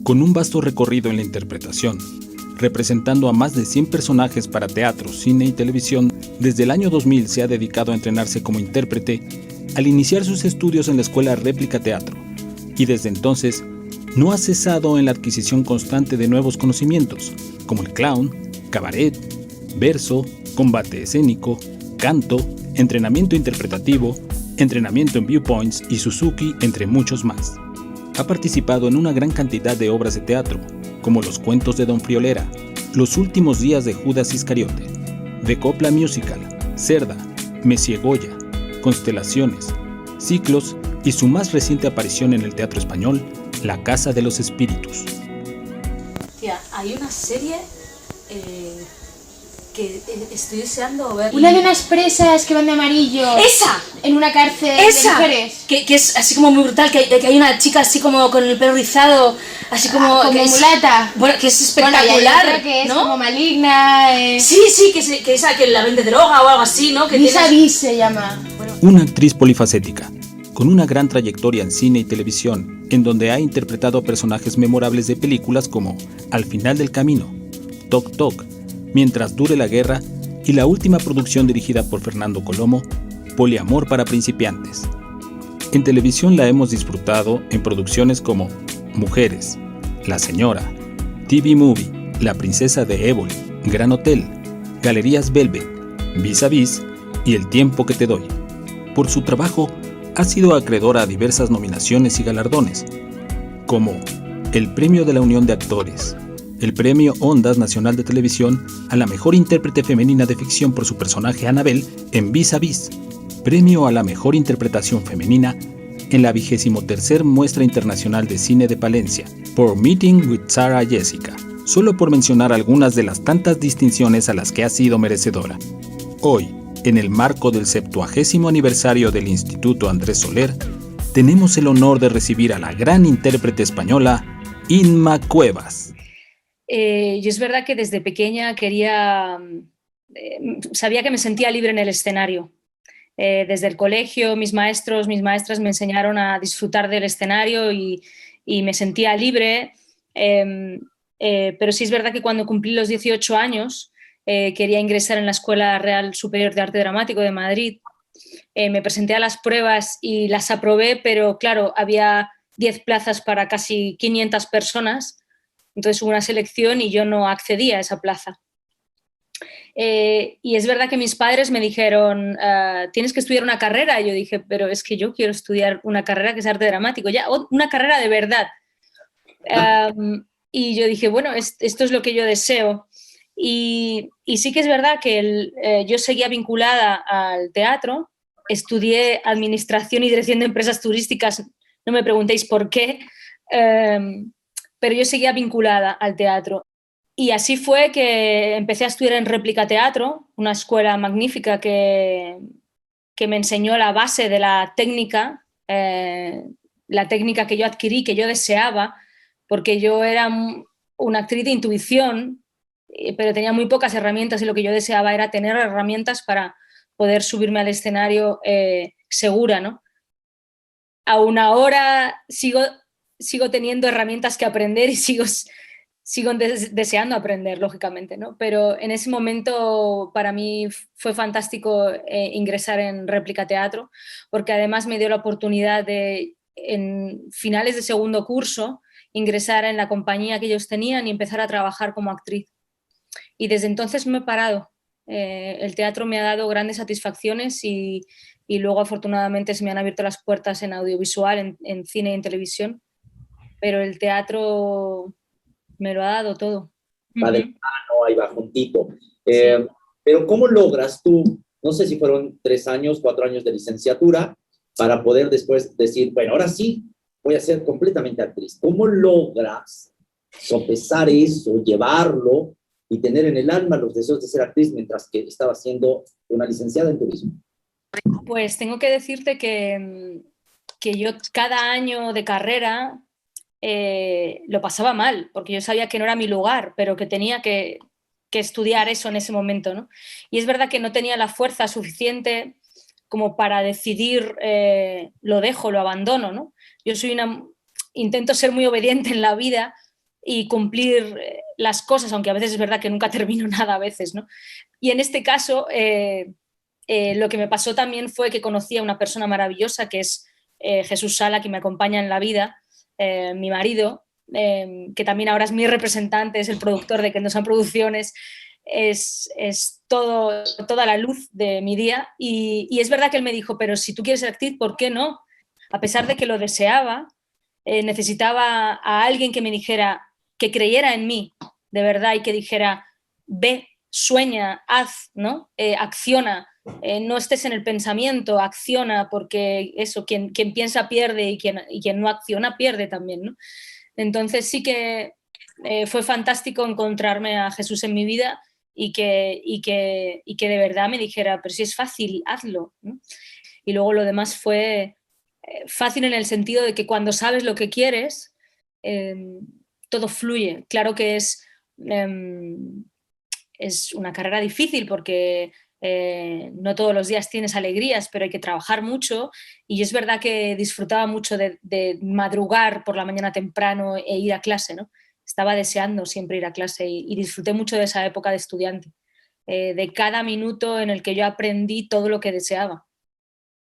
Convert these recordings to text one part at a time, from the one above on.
Con un vasto recorrido en la interpretación, representando a más de 100 personajes para teatro, cine y televisión, desde el año 2000 se ha dedicado a entrenarse como intérprete al iniciar sus estudios en la escuela Réplica Teatro, y desde entonces no ha cesado en la adquisición constante de nuevos conocimientos, como el clown, cabaret, verso, combate escénico, canto, entrenamiento interpretativo, entrenamiento en viewpoints y Suzuki, entre muchos más. Ha participado en una gran cantidad de obras de teatro, como Los cuentos de Don Friolera, Los últimos días de Judas Iscariote, The Copla Musical, Cerda, Messier Goya, Constelaciones, Ciclos y su más reciente aparición en el teatro español, La Casa de los Espíritus. Tía, hay una serie que estoy deseando ver. Una de unas presas que van de amarillo. ¡Esa! En una cárcel ¡Esa! de mujeres. Que es así como muy brutal, que hay una chica así como con el pelo rizado, así como... como que mulata. Bueno, que es espectacular, Bueno, y hay otra que es ¿no? como maligna. Sí, que esa que la vende droga o algo así, ¿no? Que Vis a tienes- Vis se llama. Una actriz polifacética, con una gran trayectoria en cine y televisión, en donde ha interpretado personajes memorables de películas como Al final del camino, Toc Toc, Mientras dure la guerra y la última producción dirigida por Fernando Colomo, Poliamor para principiantes. En televisión la hemos disfrutado en producciones como Mujeres, La Señora, TV Movie, La Princesa de Éboli, Gran Hotel, Galerías Velvet, Vis a Vis y El tiempo que te doy. Por su trabajo, ha sido acreedora a diversas nominaciones y galardones, como el Premio de la Unión de Actores, el Premio Ondas Nacional de Televisión a la Mejor Intérprete Femenina de Ficción por su personaje Anabel en Vis a Vis, Premio a la Mejor Interpretación Femenina en la 23ª Muestra Internacional de Cine de Palencia por Meeting with Sarah Jessica, solo por mencionar algunas de las tantas distinciones a las que ha sido merecedora. Hoy, en el marco del 70º aniversario del Instituto Andrés Soler, tenemos el honor de recibir a la gran intérprete española, Inma Cuevas. Yo es verdad que desde pequeña sabía que me sentía libre en el escenario. Desde el colegio, mis maestros, mis maestras me enseñaron a disfrutar del escenario y me sentía libre. Pero sí es verdad que cuando cumplí los 18 años quería ingresar en la Escuela Real Superior de Arte Dramático de Madrid. Me presenté a las pruebas y las aprobé, pero claro, había 10 plazas para casi 500 personas. Entonces hubo una selección y yo no accedí a esa plaza. Y es verdad que mis padres me dijeron, tienes que estudiar una carrera. Y yo dije, pero es que yo quiero estudiar una carrera que es arte dramático, ya, una carrera de verdad. Y yo dije, bueno, esto es lo que yo deseo. Y sí que es verdad que yo seguía vinculada al teatro, estudié Administración y Dirección de Empresas Turísticas, no me preguntéis por qué, pero yo seguía vinculada al teatro. Y así fue que empecé a estudiar en Réplica Teatro, una escuela magnífica que me enseñó la base de la técnica que yo adquirí, que yo deseaba, porque yo era una actriz de intuición, pero tenía muy pocas herramientas y lo que yo deseaba era tener herramientas para poder subirme al escenario segura, ¿no? Aún ahora sigo teniendo herramientas que aprender y sigo deseando aprender, lógicamente, ¿no? Pero en ese momento para mí fue fantástico ingresar en Réplica Teatro, porque además me dio la oportunidad de, en finales de segundo curso, ingresar en la compañía que ellos tenían y empezar a trabajar como actriz. Y desde entonces no he parado. El teatro me ha dado grandes satisfacciones y luego afortunadamente se me han abierto las puertas en audiovisual, en cine y en televisión, pero el teatro me lo ha dado todo. Va de mano, ahí va juntito. Pero ¿cómo logras tú, no sé si fueron 3 años, 4 años de licenciatura, para poder después decir, bueno, ahora sí, voy a ser completamente actriz? ¿Cómo logras sopesar eso, llevarlo y tener en el alma los deseos de ser actriz mientras que estaba siendo una licenciada en turismo? Pues tengo que decirte que yo cada año de carrera lo pasaba mal, porque yo sabía que no era mi lugar, pero que tenía que estudiar eso en ese momento, ¿no? Y es verdad que no tenía la fuerza suficiente como para decidir lo dejo, lo abandono, ¿no? Yo intento ser muy obediente en la vida y cumplir las cosas, aunque a veces es verdad que nunca termino nada a veces, ¿no? Y en este caso, lo que me pasó también fue que conocí a una persona maravillosa que es Jesús Sala, que me acompaña en la vida, mi marido, que también ahora es mi representante, es el productor de Kendosan Producciones, es toda la luz de mi día. Y es verdad que él me dijo, pero si tú quieres ser actriz, ¿por qué no? A pesar de que lo deseaba, necesitaba a alguien que me dijera, que creyera en mí, de verdad, y que dijera, ve, sueña, haz, ¿no? Acciona, no estés en el pensamiento, acciona, porque eso, quien piensa pierde y quien no acciona pierde también, ¿no? Entonces sí que fue fantástico encontrarme a Jesús en mi vida y que de verdad me dijera, pero si es fácil, hazlo, ¿no? Y luego lo demás fue fácil en el sentido de que cuando sabes lo que quieres, eh, todo fluye. Claro que es una carrera difícil porque no todos los días tienes alegrías, pero hay que trabajar mucho y es verdad que disfrutaba mucho de madrugar por la mañana temprano e ir a clase, ¿no? Estaba deseando siempre ir a clase y disfruté mucho de esa época de estudiante, de cada minuto en el que yo aprendí todo lo que deseaba.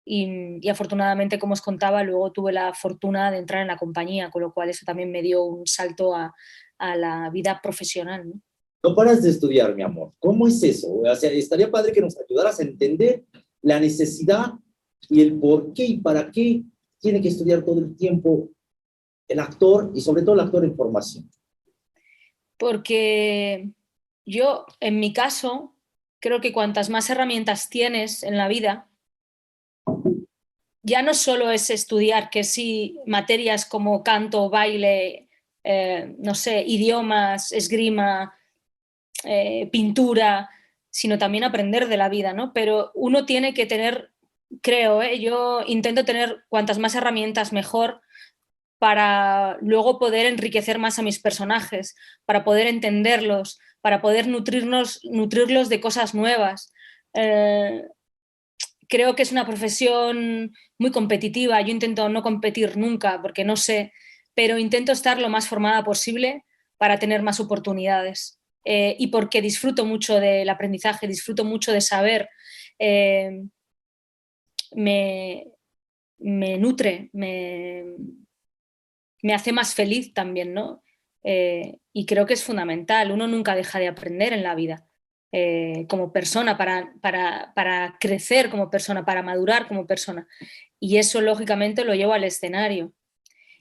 Y afortunadamente, como os contaba, luego tuve la fortuna de entrar en la compañía, con lo cual eso también me dio un salto a la vida profesional, ¿no? No paras de estudiar, mi amor. ¿Cómo es eso? O sea, estaría padre que nos ayudaras a entender la necesidad y el por qué y para qué tiene que estudiar todo el tiempo el actor y sobre todo el actor en formación. Porque yo, en mi caso, creo que cuantas más herramientas tienes en la vida, ya no solo es estudiar, que sí, materias como canto, baile, no sé, idiomas, esgrima, pintura, sino también aprender de la vida, ¿no? Pero uno tiene que tener, creo, yo intento tener cuantas más herramientas mejor para luego poder enriquecer más a mis personajes, para poder entenderlos, para poder nutrirlos de cosas nuevas. Creo que es una profesión muy competitiva. Yo intento no competir nunca porque no sé, pero intento estar lo más formada posible para tener más oportunidades. Y porque disfruto mucho del aprendizaje, disfruto mucho de saber, eh, me, me nutre, me hace más feliz también, ¿no? Y creo que es fundamental. Uno nunca deja de aprender en la vida. Como persona, para crecer como persona, para madurar como persona. Y eso, lógicamente, lo llevo al escenario.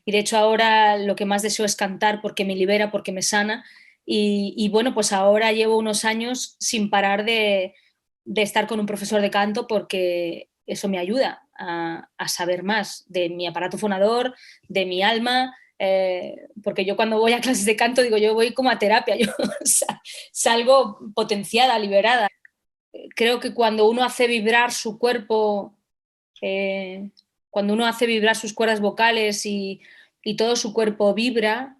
Y de hecho ahora lo que más deseo es cantar porque me libera, porque me sana. Y bueno, pues ahora llevo unos años sin parar de estar con un profesor de canto porque eso me ayuda a saber más de mi aparato fonador, de mi alma, porque yo cuando voy a clases de canto digo, yo voy como a terapia, yo salgo potenciada, liberada. Creo que cuando uno hace vibrar su cuerpo, cuando uno hace vibrar sus cuerdas vocales y todo su cuerpo vibra,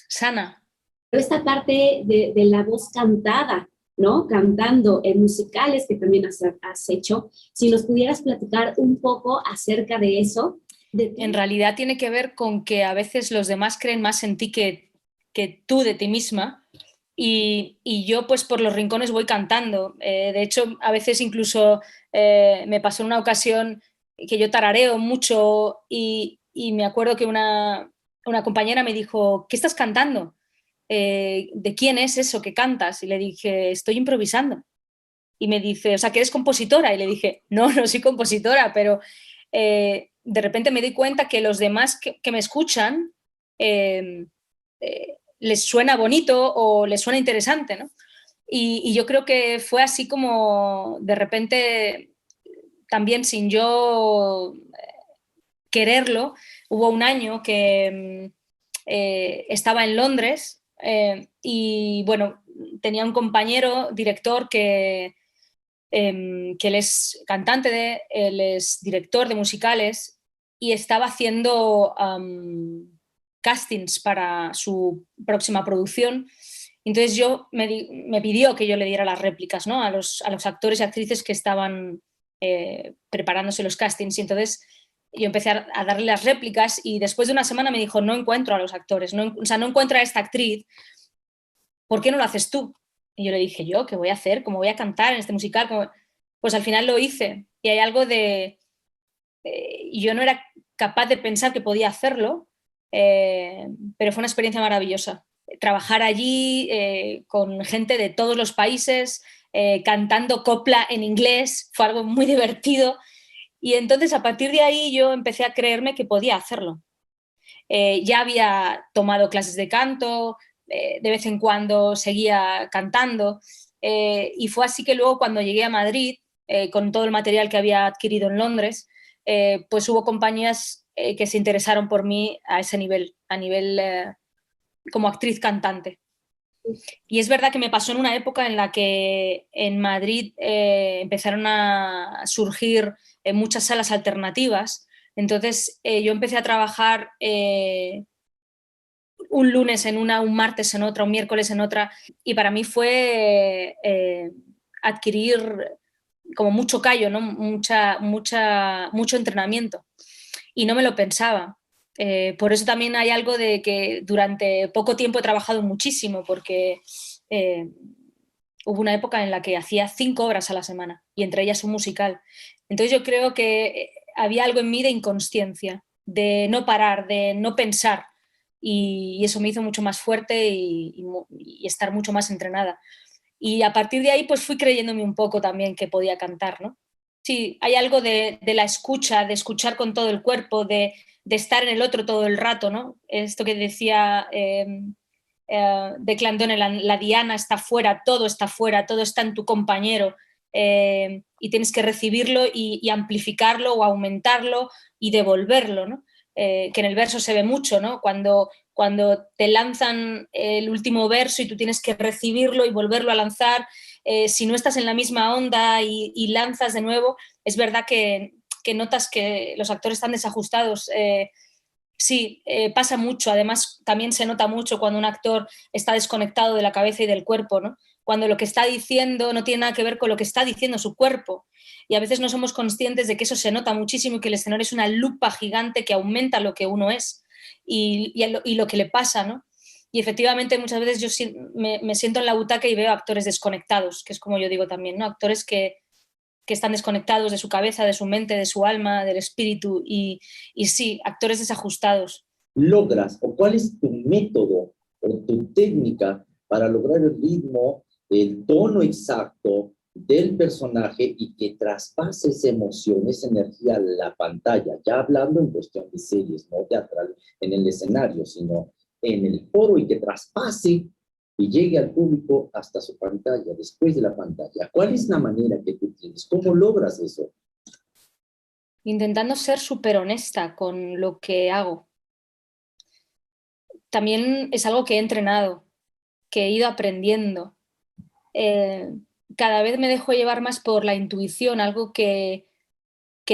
sana. Esta parte de la voz cantada, ¿no? Cantando en musicales que también has hecho, si nos pudieras platicar un poco acerca de eso. En realidad tiene que ver con que a veces los demás creen más en ti que tú de ti misma y yo pues por los rincones voy cantando. De hecho, a veces incluso me pasó en una ocasión que yo tarareo mucho y me acuerdo que una compañera me dijo, ¿qué estás cantando? ¿De quién es eso que cantas? Y le dije, estoy improvisando. Y me dice, o sea, que eres compositora. Y le dije, no, no soy compositora, pero de repente me di cuenta que los demás que me escuchan les suena bonito o les suena interesante, ¿no? Y yo creo que fue así como de repente, también sin yo quererlo, hubo un año que estaba en Londres y bueno, tenía un compañero, director, que él es cantante, él es director de musicales y estaba haciendo castings para su próxima producción. Entonces me pidió que yo le diera las réplicas, ¿no? a los actores y actrices que estaban preparándose los castings. Y entonces yo empecé a darle las réplicas y después de una semana me dijo, no encuentro a los actores, o sea, no encuentro a esta actriz, ¿por qué no lo haces tú? Y yo le dije, ¿yo qué voy a hacer? ¿Cómo voy a cantar en este musical? Pues al final lo hice y hay algo de... yo no era capaz de pensar que podía hacerlo, pero fue una experiencia maravillosa. Trabajar allí con gente de todos los países, cantando copla en inglés, fue algo muy divertido. Y entonces a partir de ahí yo empecé a creerme que podía hacerlo. Ya había tomado clases de canto, de vez en cuando seguía cantando, y fue así que luego cuando llegué a Madrid, con todo el material que había adquirido en Londres, pues hubo compañías que se interesaron por mí a ese nivel, a nivel como actriz cantante. Y es verdad que me pasó en una época en la que en Madrid empezaron a surgir muchas salas alternativas. Entonces yo empecé a trabajar un lunes en una, un martes en otra, un miércoles en otra, y para mí fue adquirir como mucho callo, ¿no? Mucho entrenamiento. Y no me lo pensaba. Por eso también hay algo de que durante poco tiempo he trabajado muchísimo, porque hubo una época en la que hacía 5 obras a la semana, y entre ellas un musical. Entonces yo creo que había algo en mí de inconsciencia, de no parar, de no pensar, y eso me hizo mucho más fuerte y estar mucho más entrenada. Y a partir de ahí pues fui creyéndome un poco también que podía cantar, ¿no? Sí, hay algo de la escucha, de escuchar con todo el cuerpo, de estar en el otro todo el rato, ¿no? Esto que decía de Clandone, la diana está fuera, todo está en tu compañero, y tienes que recibirlo y amplificarlo o aumentarlo y devolverlo, ¿no? Que en el verso se ve mucho, ¿no? Cuando te lanzan el último verso y tú tienes que recibirlo y volverlo a lanzar, si no estás en la misma onda y lanzas de nuevo, es verdad que notas que los actores están desajustados. Sí, pasa mucho. Además, también se nota mucho cuando un actor está desconectado de la cabeza y del cuerpo, ¿no? Cuando lo que está diciendo no tiene nada que ver con lo que está diciendo su cuerpo. Y a veces no somos conscientes de que eso se nota muchísimo y que el escenario es una lupa gigante que aumenta lo que uno es y lo que le pasa, ¿no? Y efectivamente muchas veces yo me siento en la butaca y veo actores desconectados, que es como yo digo también, ¿no? Actores que están desconectados de su cabeza, de su mente, de su alma, del espíritu y sí, actores desajustados. ¿Logras o cuál es tu método o tu técnica para lograr el ritmo, el tono exacto del personaje y que traspase esa emoción, esa energía a la pantalla? Ya hablando en cuestión de series, no teatral en el escenario, sino en el foro, y que traspase y llegue al público hasta su pantalla, después de la pantalla. ¿Cuál es la manera que tú tienes? ¿Cómo logras eso? Intentando ser súper honesta con lo que hago. También es algo que he entrenado, que he ido aprendiendo. Cada vez me dejo llevar más por la intuición, algo que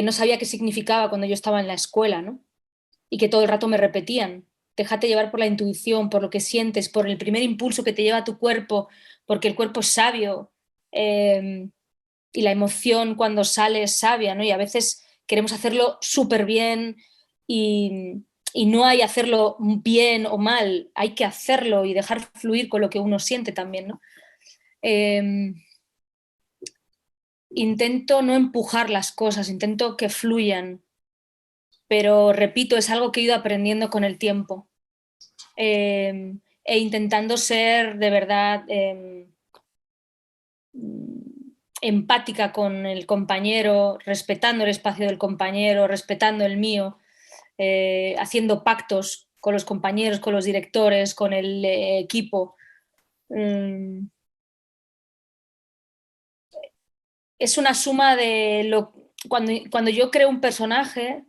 no sabía qué significaba cuando yo estaba en la escuela, ¿no? Y que todo el rato me repetían. Déjate llevar por la intuición, por lo que sientes, por el primer impulso que te lleva a tu cuerpo, porque el cuerpo es sabio, y la emoción cuando sale es sabia, ¿no? Y a veces queremos hacerlo súper bien y no hay hacerlo bien o mal, hay que hacerlo y dejar fluir con lo que uno siente también, ¿no? Intento no empujar las cosas, intento que fluyan, pero repito, es algo que he ido aprendiendo con el tiempo, e intentando ser de verdad empática con el compañero, respetando el espacio del compañero, respetando el mío, haciendo pactos con los compañeros, con los directores, con el equipo. Es una suma de lo... Cuando yo creo un personaje,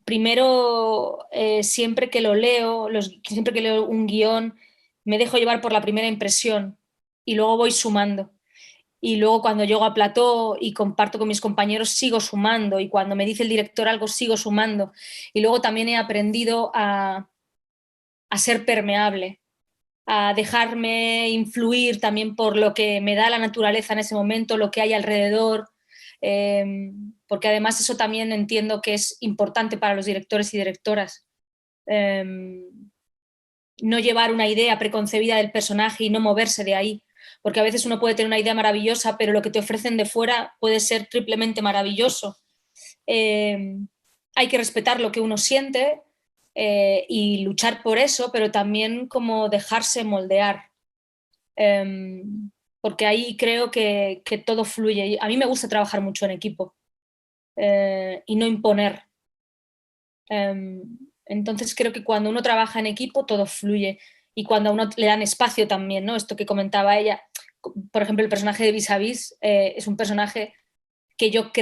primero, siempre que lo leo, siempre que leo un guión, me dejo llevar por la primera impresión y luego voy sumando. Y luego cuando llego a plató y comparto con mis compañeros, sigo sumando. Y cuando me dice el director algo, sigo sumando. Y luego también he aprendido a ser permeable, a dejarme influir también por lo que me da la naturaleza en ese momento, lo que hay alrededor, porque además eso también entiendo que es importante para los directores y directoras. No llevar una idea preconcebida del personaje y no moverse de ahí, porque a veces uno puede tener una idea maravillosa, pero lo que te ofrecen de fuera puede ser triplemente maravilloso. Hay que respetar lo que uno siente y luchar por eso, pero también como dejarse moldear. Porque ahí creo que todo fluye. A mí me gusta trabajar mucho en equipo y no imponer. Entonces creo que cuando uno trabaja en equipo todo fluye y cuando a uno le dan espacio también, ¿no? Esto que comentaba ella, por ejemplo, el personaje de Vis a Vis es un personaje que yo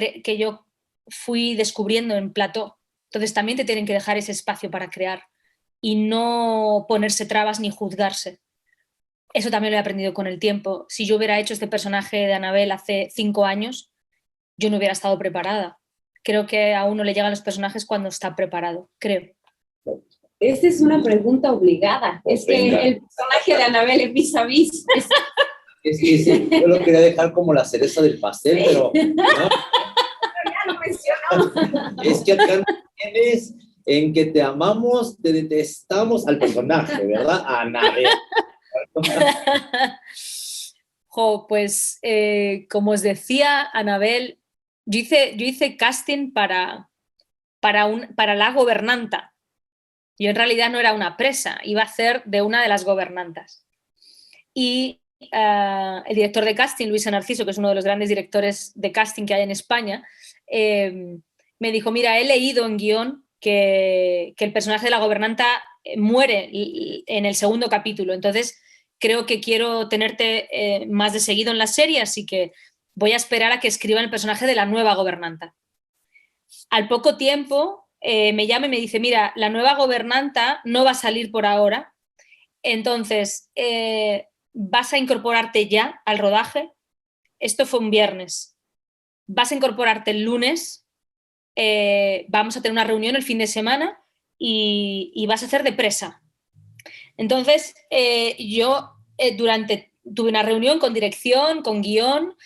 fui descubriendo en plató. Entonces también te tienen que dejar ese espacio para crear y no ponerse trabas ni juzgarse. Eso también lo he aprendido con el tiempo. Si yo hubiera hecho este personaje de Annabelle hace 5 años, yo no hubiera estado preparada. Creo que a uno le llegan los personajes cuando está preparado, creo. Esta es una pregunta obligada. Es que Venga. el personaje de Annabelle en Vis a Vis Es que sí, yo lo quería dejar como la cereza del pastel, pero no, ya lo mencionó. es que acá no tienes en que te amamos, te detestamos al personaje, ¿verdad? A nadie. Pues como os decía, Annabelle, yo hice casting para la gobernanta. Yo en realidad no era una presa, iba a ser de una de las gobernantas. Y el director de casting, Luis Narciso, que es uno de los grandes directores de casting que hay en España, me dijo, mira, he leído en guión que el personaje de la gobernanta muere en el segundo capítulo, entonces creo que quiero tenerte más de seguido en la serie, así que voy a esperar a que escriban el personaje de la nueva gobernanta. Al poco tiempo me llama y me dice, mira, la nueva gobernanta no va a salir por ahora, entonces vas a incorporarte ya al rodaje. Esto fue un viernes. Vas a incorporarte el lunes, vamos a tener una reunión el fin de semana y vas a hacer de presa. Entonces yo tuve una reunión con dirección, con guión,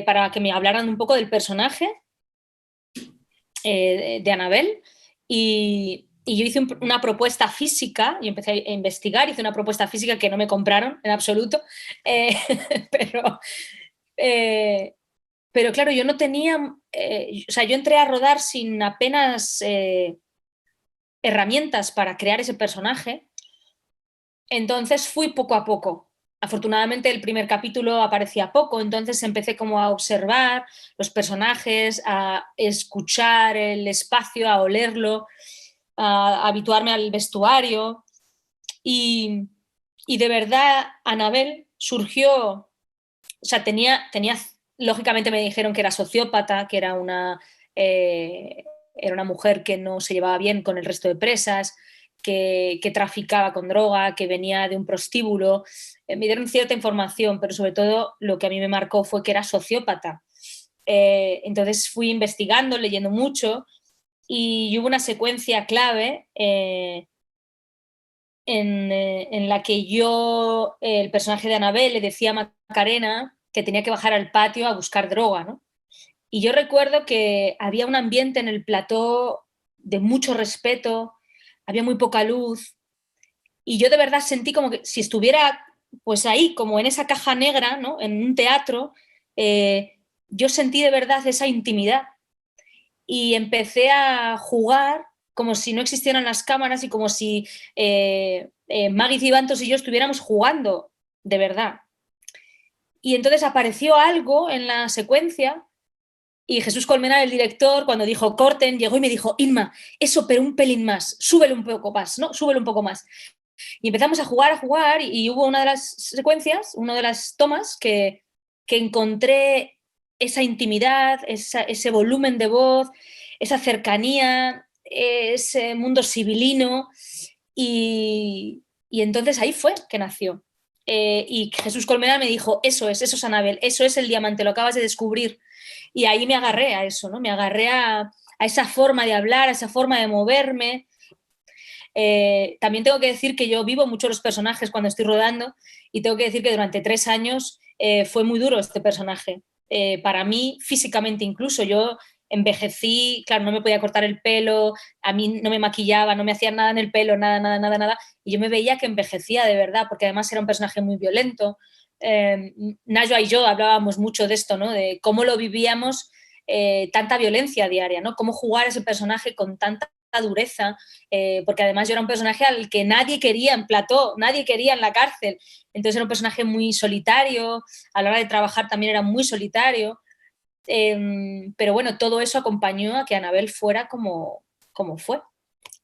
para que me hablaran un poco del personaje de Annabelle y yo hice una propuesta física, y empecé a investigar, hice una propuesta física que no me compraron en absoluto, pero claro, yo no tenía, o sea, yo entré a rodar sin apenas herramientas para crear ese personaje, entonces fui poco a poco. Afortunadamente el primer capítulo aparecía poco, entonces empecé como a observar los personajes, a escuchar el espacio, a olerlo, a habituarme al vestuario y de verdad Annabelle surgió, o sea, tenía lógicamente me dijeron que era sociópata, que era una mujer que no se llevaba bien con el resto de presas, que traficaba con droga, que venía de un prostíbulo. Me dieron cierta información, pero sobre todo lo que a mí me marcó fue que era sociópata. Entonces fui investigando, leyendo mucho y hubo una secuencia clave en la que yo, el personaje de Annabelle, le decía a Macarena que tenía que bajar al patio a buscar droga, ¿no? Y yo recuerdo que había un ambiente en el plató de mucho respeto, había muy poca luz y yo de verdad sentí como que si estuviera pues ahí, como en esa caja negra, ¿no? En un teatro, yo sentí de verdad esa intimidad y empecé a jugar como si no existieran las cámaras y como si Maggie Cibantos y yo estuviéramos jugando de verdad. Y entonces apareció algo en la secuencia y Jesús Colmenar, el director, cuando dijo corten, llegó y me dijo, Inma, eso pero un pelín más, súbelo un poco más, ¿no? Súbelo un poco más. Y empezamos a jugar y hubo una de las secuencias, una de las tomas que encontré esa intimidad, ese volumen de voz, esa cercanía, ese mundo sibilino y entonces ahí fue que nació. Y Jesús Colmenar me dijo, eso es Annabelle, eso es el diamante, lo acabas de descubrir. Y ahí me agarré a eso, ¿no? Me agarré a esa forma de hablar, a esa forma de moverme. También tengo que decir que yo vivo mucho los personajes cuando estoy rodando y tengo que decir que durante 3 años fue muy duro este personaje. para mí, físicamente incluso. Yo envejecí, claro, no me podía cortar el pelo, a mí no me maquillaba, no me hacían nada en el pelo, nada, y yo me veía que envejecía de verdad, porque además era un personaje muy violento. Najwa y yo hablábamos mucho de esto, ¿no? De cómo lo vivíamos, tanta violencia diaria, ¿no? Cómo jugar ese personaje con tanta dureza, porque además yo era un personaje al que nadie quería en plató, nadie quería en la cárcel, entonces era un personaje muy solitario, a la hora de trabajar también era muy solitario, pero bueno, todo eso acompañó a que Anabel fuera como fue.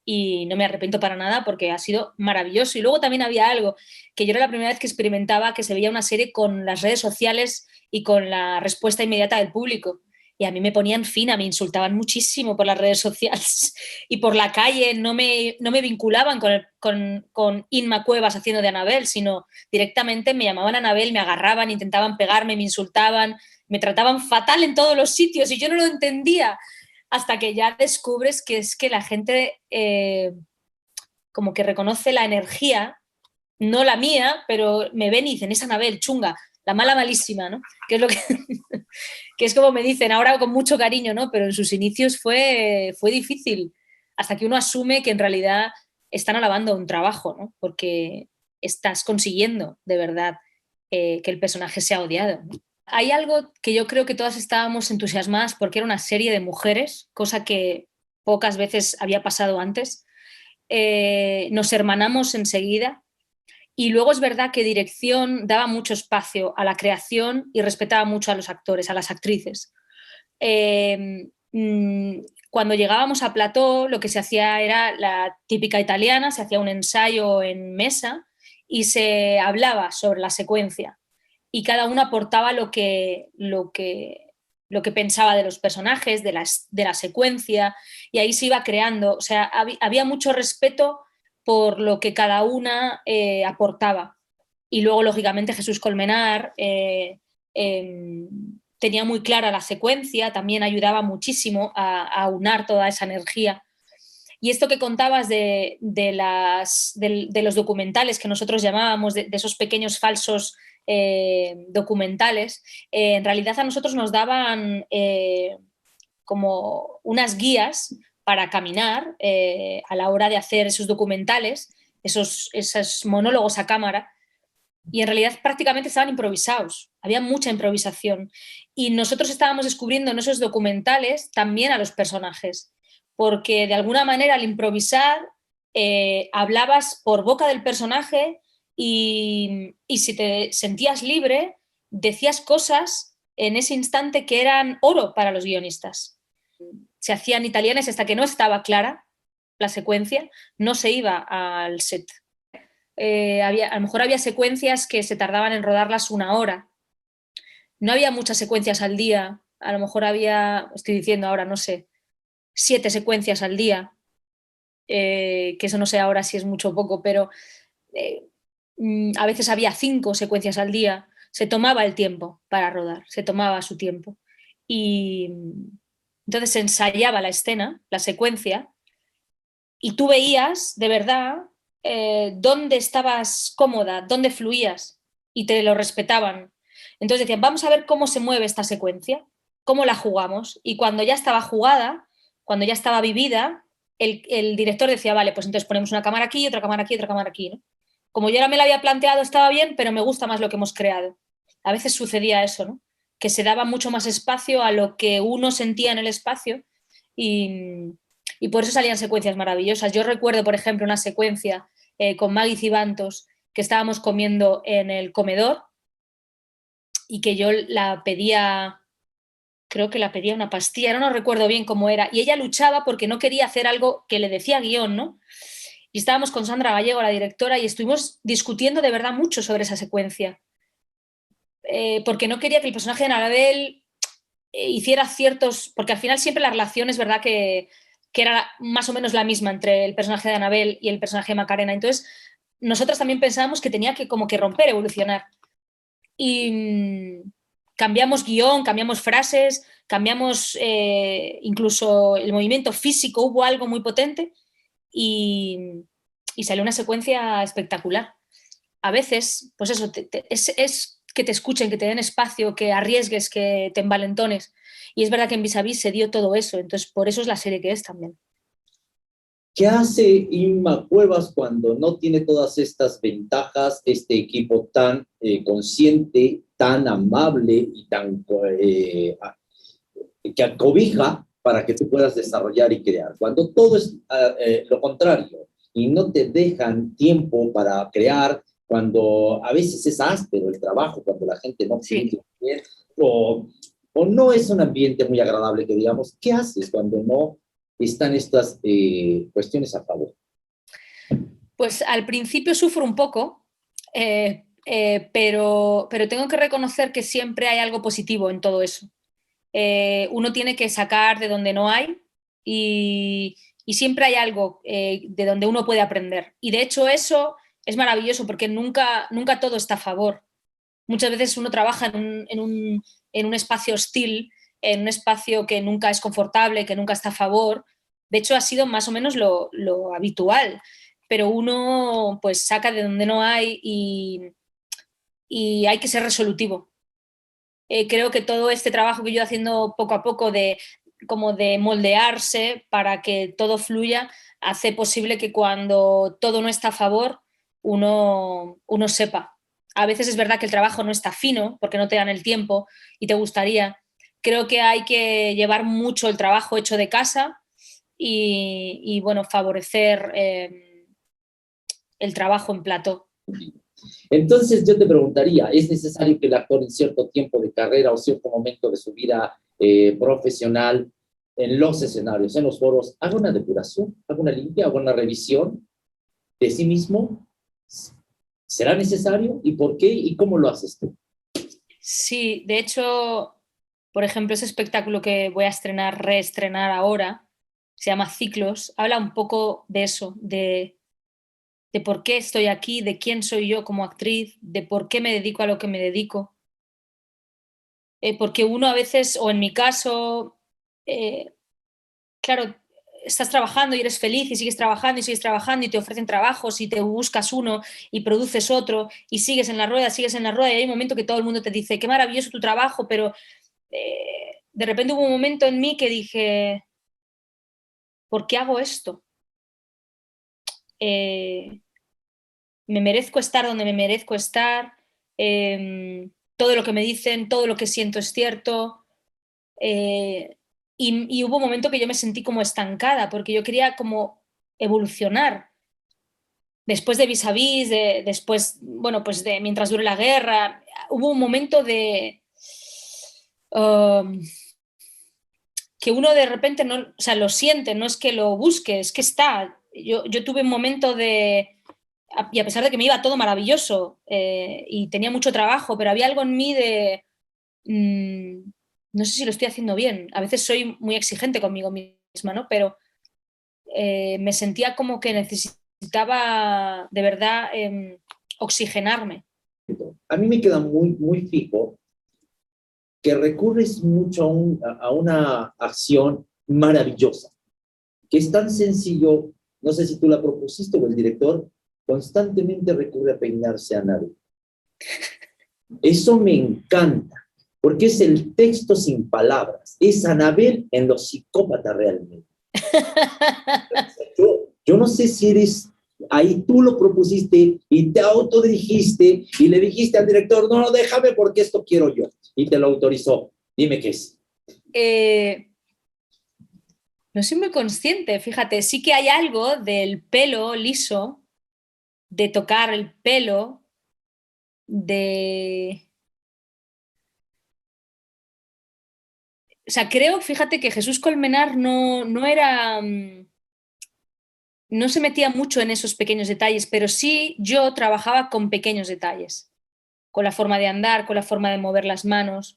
Y no me arrepiento para nada porque ha sido maravilloso. Y luego también había algo, que yo era la primera vez que experimentaba que se veía una serie con las redes sociales y con la respuesta inmediata del público. Y a mí me ponían fina, me insultaban muchísimo por las redes sociales y por la calle, no me vinculaban con Inma Cuevas haciendo de Anabel, sino directamente me llamaban Anabel, me agarraban, intentaban pegarme, me insultaban, me trataban fatal en todos los sitios y yo no lo entendía hasta que ya descubres que es que la gente como que reconoce la energía, no la mía, pero me ven y dicen, es Anabel, chunga, la mala malísima, ¿no? Que es lo que, que es como me dicen ahora con mucho cariño, ¿no? Pero en sus inicios fue difícil, hasta que uno asume que en realidad están alabando un trabajo, ¿no? Porque estás consiguiendo de verdad que el personaje sea odiado, ¿no? Hay algo que yo creo que todas estábamos entusiasmadas porque era una serie de mujeres, cosa que pocas veces había pasado antes. Nos hermanamos enseguida y luego es verdad que dirección daba mucho espacio a la creación y respetaba mucho a los actores, a las actrices. Cuando llegábamos a plató, lo que se hacía era la típica italiana, se hacía un ensayo en mesa y se hablaba sobre la secuencia y cada uno aportaba lo que pensaba de los personajes, de la secuencia, y ahí se iba creando. O sea, había mucho respeto por lo que cada una aportaba. Y luego, lógicamente, Jesús Colmenar tenía muy clara la secuencia, también ayudaba muchísimo a aunar toda esa energía. Y esto que contabas de los documentales que nosotros llamábamos, de esos pequeños falsos documentales, en realidad a nosotros nos daban como unas guías para caminar a la hora de hacer esos documentales, esos monólogos a cámara, y en realidad prácticamente estaban improvisados, había mucha improvisación. Y nosotros estábamos descubriendo en esos documentales también a los personajes, porque de alguna manera al improvisar hablabas por boca del personaje y si te sentías libre, decías cosas en ese instante que eran oro para los guionistas. Se hacían italianas hasta que no estaba clara la secuencia, no se iba al set. A lo mejor había secuencias que se tardaban en rodarlas 1 hora. No había muchas secuencias al día, a lo mejor había, estoy diciendo ahora, no sé, 7 secuencias al día, que eso no sé ahora si es mucho o poco, pero a veces había 5 secuencias al día. Se tomaba el tiempo para rodar, se tomaba su tiempo. Y entonces se ensayaba la escena, la secuencia, y tú veías de verdad dónde estabas cómoda, dónde fluías, y te lo respetaban. Entonces decían, vamos a ver cómo se mueve esta secuencia, cómo la jugamos. Y cuando ya estaba jugada, cuando ya estaba vivida, el director decía, vale, pues entonces ponemos una cámara aquí, otra cámara aquí, otra cámara aquí, ¿no? Como yo ahora me la había planteado, estaba bien, pero me gusta más lo que hemos creado. A veces sucedía eso, ¿no? Que se daba mucho más espacio a lo que uno sentía en el espacio y por eso salían secuencias maravillosas. Yo recuerdo, por ejemplo, una secuencia con Maggie Cibantos que estábamos comiendo en el comedor y que yo la pedía, creo que la pedía una pastilla, no recuerdo bien cómo era, y ella luchaba porque no quería hacer algo que le decía guión, ¿no? Y estábamos con Sandra Gallego, la directora, y estuvimos discutiendo de verdad mucho sobre esa secuencia, porque no quería que el personaje de Anabel hiciera ciertos, porque al final siempre la relación es verdad que era más o menos la misma entre el personaje de Anabel y el personaje de Macarena. Entonces, nosotros también pensábamos que tenía que como que romper, evolucionar. Y cambiamos guión, cambiamos frases, cambiamos incluso el movimiento físico, hubo algo muy potente y salió una secuencia espectacular. A veces, pues eso, es que te escuchen, que te den espacio, que arriesgues, que te envalentones. Y es verdad que en Vis a Vis se dio todo eso, entonces por eso es la serie que es también. ¿Qué hace Inma Cuevas cuando no tiene todas estas ventajas, este equipo tan consciente, tan amable y tan que acobija para que tú puedas desarrollar y crear? Cuando todo es lo contrario y no te dejan tiempo para crear, cuando a veces es áspero el trabajo, cuando la gente no Sí. quiere bien, o no es un ambiente muy agradable, que digamos, ¿qué haces cuando no están estas cuestiones a favor? Pues al principio sufro un poco, pero tengo que reconocer que siempre hay algo positivo en todo eso. Uno tiene que sacar de donde no hay y siempre hay algo de donde uno puede aprender. Y de hecho eso es maravilloso porque nunca todo está a favor. Muchas veces uno trabaja en un espacio hostil, en un espacio que nunca es confortable, que nunca está a favor. De hecho, ha sido más o menos lo habitual, pero uno pues saca de donde no hay y hay que ser resolutivo. Creo que todo este trabajo que yo haciendo poco a poco como de moldearse para que todo fluya, hace posible que cuando todo no está a favor, uno sepa. A veces es verdad que el trabajo no está fino porque no te dan el tiempo y te gustaría. Creo que hay que llevar mucho el trabajo hecho de casa y bueno, favorecer el trabajo en plató. Entonces yo te preguntaría, ¿es necesario que el actor en cierto tiempo de carrera o cierto momento de su vida profesional en los escenarios, en los foros, haga una depuración, haga una limpia, haga una revisión de sí mismo? ¿Será necesario? ¿Y por qué? ¿Y cómo lo haces tú? Sí, de hecho, por ejemplo, ese espectáculo que voy a reestrenar ahora, se llama Ciclos, habla un poco de eso, de por qué estoy aquí, de quién soy yo como actriz, de por qué me dedico a lo que me dedico. Porque uno a veces, o en mi caso, claro, estás trabajando y eres feliz y sigues trabajando y te ofrecen trabajos y te buscas uno y produces otro y sigues en la rueda y hay un momento que todo el mundo te dice, qué maravilloso tu trabajo, pero de repente hubo un momento en mí que dije, ¿por qué hago esto? Me merezco estar donde me merezco estar, todo lo que me dicen, todo lo que siento es cierto. Y hubo un momento que yo me sentí como estancada porque yo quería como evolucionar. Después de Vis a Vis, después, bueno, pues de Mientras dure la guerra, hubo un momento um, que uno de repente no, o sea, lo siente, no es que lo busque, es que está. Yo tuve un momento y a pesar de que me iba todo maravilloso y tenía mucho trabajo, pero había algo en mí no sé si lo estoy haciendo bien. A veces soy muy exigente conmigo misma, ¿no? Pero me sentía como que necesitaba de verdad oxigenarme. A mí me queda muy fijo que recurres mucho a una acción maravillosa, que es tan sencillo, no sé si tú la propusiste o el director, constantemente recurre a peinarse a nadie. Eso me encanta, porque es el texto sin palabras, es Anabel en Los Psicópatas realmente. Yo no sé si eres, ahí tú lo propusiste y te autodirigiste y le dijiste al director, no, déjame porque esto quiero yo, y te lo autorizó. Dime qué es. No soy muy consciente, fíjate, sí que hay algo del pelo liso, de tocar el pelo, O sea, creo, fíjate que Jesús Colmenar no era... no se metía mucho en esos pequeños detalles, pero sí yo trabajaba con pequeños detalles, con la forma de andar, con la forma de mover las manos,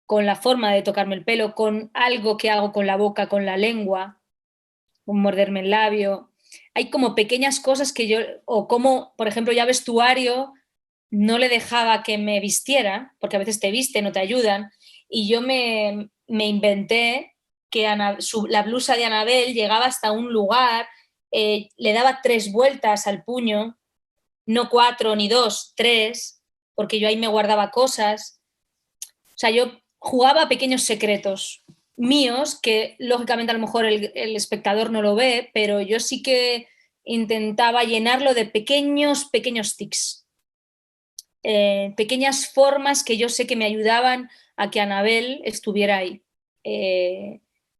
con la forma de tocarme el pelo, con algo que hago con la boca, con la lengua, con morderme el labio. Hay como pequeñas cosas que yo, o como, por ejemplo, ya vestuario, no le dejaba que me vistiera, porque a veces te visten o te ayudan, y yo me inventé que la blusa de Anabel llegaba hasta un lugar, le daba 3 vueltas al puño, no 4 ni 2, 3, porque yo ahí me guardaba cosas. O sea, yo jugaba a pequeños secretos míos que lógicamente a lo mejor el espectador no lo ve, pero yo sí que intentaba llenarlo de pequeños tics, pequeñas formas que yo sé que me ayudaban a que Anabel estuviera ahí.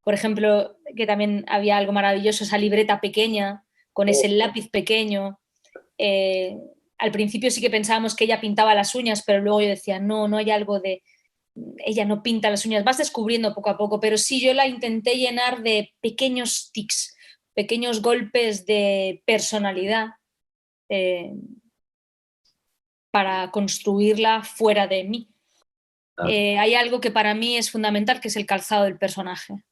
Por ejemplo, que también había algo maravilloso, esa libreta pequeña, con ese lápiz pequeño. Al principio sí que pensábamos que ella pintaba las uñas, pero luego yo decía, no, no hay algo de... Ella no pinta las uñas, vas descubriendo poco a poco, pero sí yo la intenté llenar de pequeños tics, pequeños golpes de personalidad para construirla fuera de mí. Hay algo que para mí es fundamental, que es el calzado del personaje.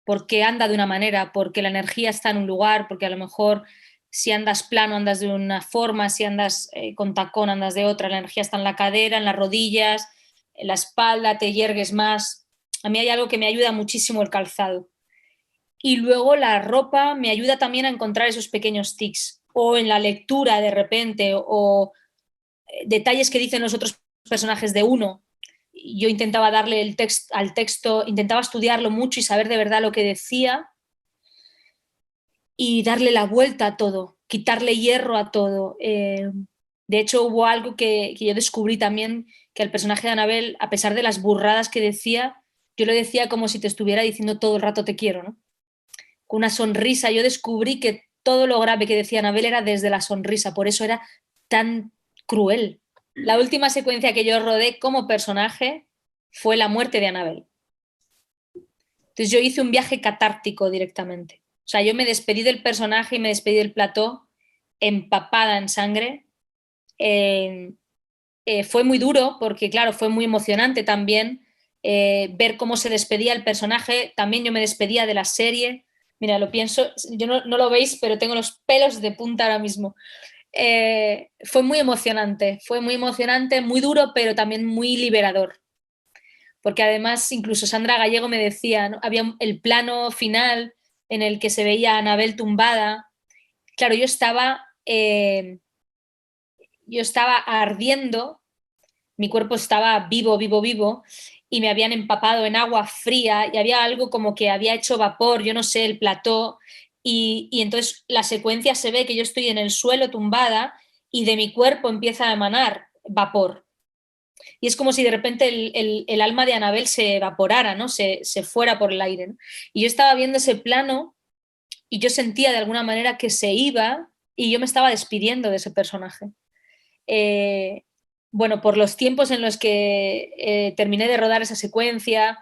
Porque anda de una manera, porque la energía está en un lugar, porque a lo mejor si andas plano andas de una forma, si andas con tacón andas de otra, la energía está en la cadera, en las rodillas, en la espalda, te yergues más. A mí hay algo que me ayuda muchísimo, el calzado. Y luego la ropa me ayuda también a encontrar esos pequeños tics, o en la lectura de repente, o detalles que dicen los otros personajes de uno. Yo intentaba darle al texto, intentaba estudiarlo mucho y saber de verdad lo que decía y darle la vuelta a todo, quitarle hierro a todo. De hecho, hubo algo que yo descubrí también, que el personaje de Anabel, a pesar de las burradas que decía, yo lo decía como si te estuviera diciendo todo el rato te quiero, ¿no? Con una sonrisa. Yo descubrí que todo lo grave que decía Anabel era desde la sonrisa, por eso era tan cruel. La última secuencia que yo rodé como personaje fue la muerte de Anabel. Entonces yo hice un viaje catártico directamente. O sea, yo me despedí del personaje y me despedí del plató empapada en sangre. Fue muy duro porque, claro, fue muy emocionante también ver cómo se despedía el personaje. También yo me despedía de la serie. Mira, lo pienso, yo no lo veis, pero tengo los pelos de punta ahora mismo. Fue muy emocionante, muy duro, pero también muy liberador. Porque además incluso Sandra Gallego me decía, ¿no? Había el plano final en el que se veía a Anabel tumbada. Claro, yo estaba ardiendo, mi cuerpo estaba vivo, y me habían empapado en agua fría y había algo como que había hecho vapor, yo no sé, el plató, y entonces la secuencia se ve que yo estoy en el suelo tumbada y de mi cuerpo empieza a emanar vapor. Y es como si de repente el alma de Anabel se evaporara, ¿no? Se fuera por el aire, ¿no? Y yo estaba viendo ese plano y yo sentía de alguna manera que se iba y yo me estaba despidiendo de ese personaje. Bueno, por los tiempos en los que terminé de rodar esa secuencia,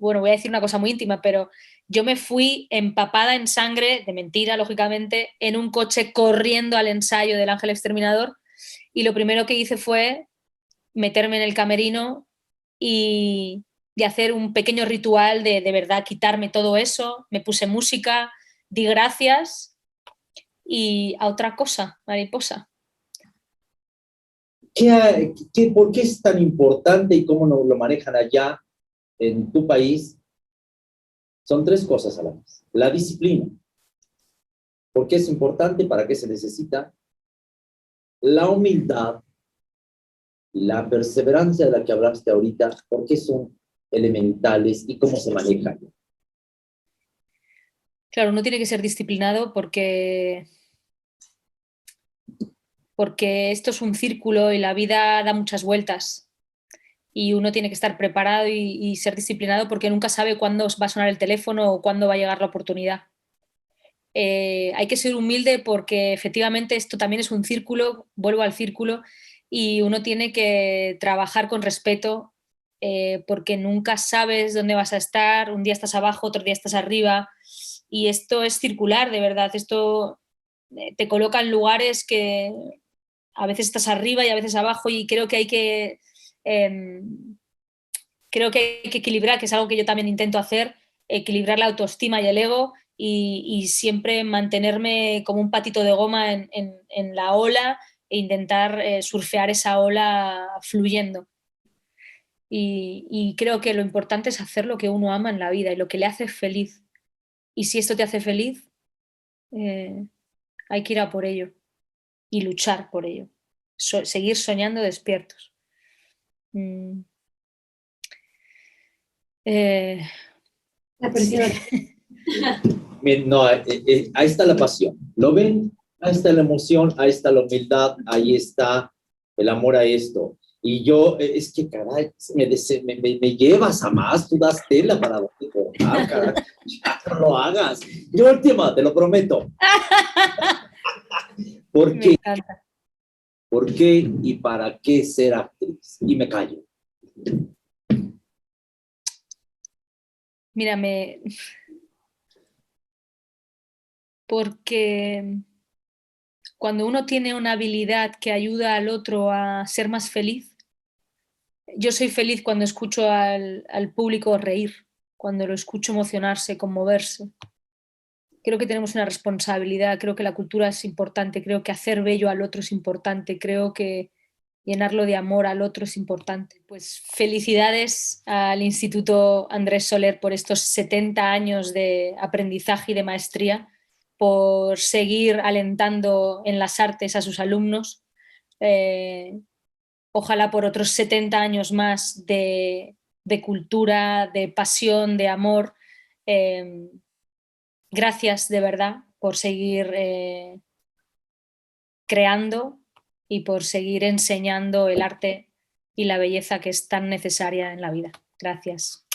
bueno, voy a decir una cosa muy íntima, pero yo me fui empapada en sangre, de mentira, lógicamente, en un coche corriendo al ensayo del Ángel Exterminador, y lo primero que hice fue meterme en el camerino y hacer un pequeño ritual de verdad quitarme todo eso, me puse música, di gracias y a otra cosa, mariposa. ¿Por qué es tan importante y cómo lo manejan allá en tu país? Son tres cosas a la vez. La disciplina. ¿Por qué es importante? ¿Para qué se necesita? La humildad y la perseverancia de la que hablaste ahorita. ¿Por qué son elementales y cómo se manejan? Claro, uno tiene que ser disciplinado porque esto es un círculo y la vida da muchas vueltas y uno tiene que estar preparado y ser disciplinado porque nunca sabe cuándo va a sonar el teléfono o cuándo va a llegar la oportunidad. Hay que ser humilde porque efectivamente esto también es un círculo, vuelvo al círculo, y uno tiene que trabajar con respeto porque nunca sabes dónde vas a estar, un día estás abajo, otro día estás arriba, y esto es circular, de verdad, esto te coloca en lugares que a veces estás arriba y a veces abajo, y creo que hay que equilibrar, que es algo que yo también intento hacer, equilibrar la autoestima y el ego y siempre mantenerme como un patito de goma en la ola e intentar surfear esa ola fluyendo. Y creo que lo importante es hacer lo que uno ama en la vida y lo que le hace feliz. Y si esto te hace feliz, hay que ir a por ello y luchar por ello. seguir soñando despiertos. La presión. No, ahí está la pasión. ¿Lo ven? Ahí está la emoción, ahí está la humildad, ahí está el amor a esto. Y yo, es que, caray, me llevas a más, tú das tela para cortar, caray. Ya no lo hagas. Y última, te lo prometo. ¿Por Me qué? encanta. ¿Por qué y para qué ser actriz? Y me callo. Mira, porque cuando uno tiene una habilidad que ayuda al otro a ser más feliz, yo soy feliz cuando escucho al público reír, cuando lo escucho emocionarse, conmoverse. Creo que tenemos una responsabilidad, creo que la cultura es importante, creo que hacer bello al otro es importante, creo que llenarlo de amor al otro es importante. Pues felicidades al Instituto Andrés Soler por estos 70 años de aprendizaje y de maestría, por seguir alentando en las artes a sus alumnos. Ojalá por otros 70 años más de cultura, de pasión, de amor. Gracias de verdad por seguir creando y por seguir enseñando el arte y la belleza que es tan necesaria en la vida. Gracias.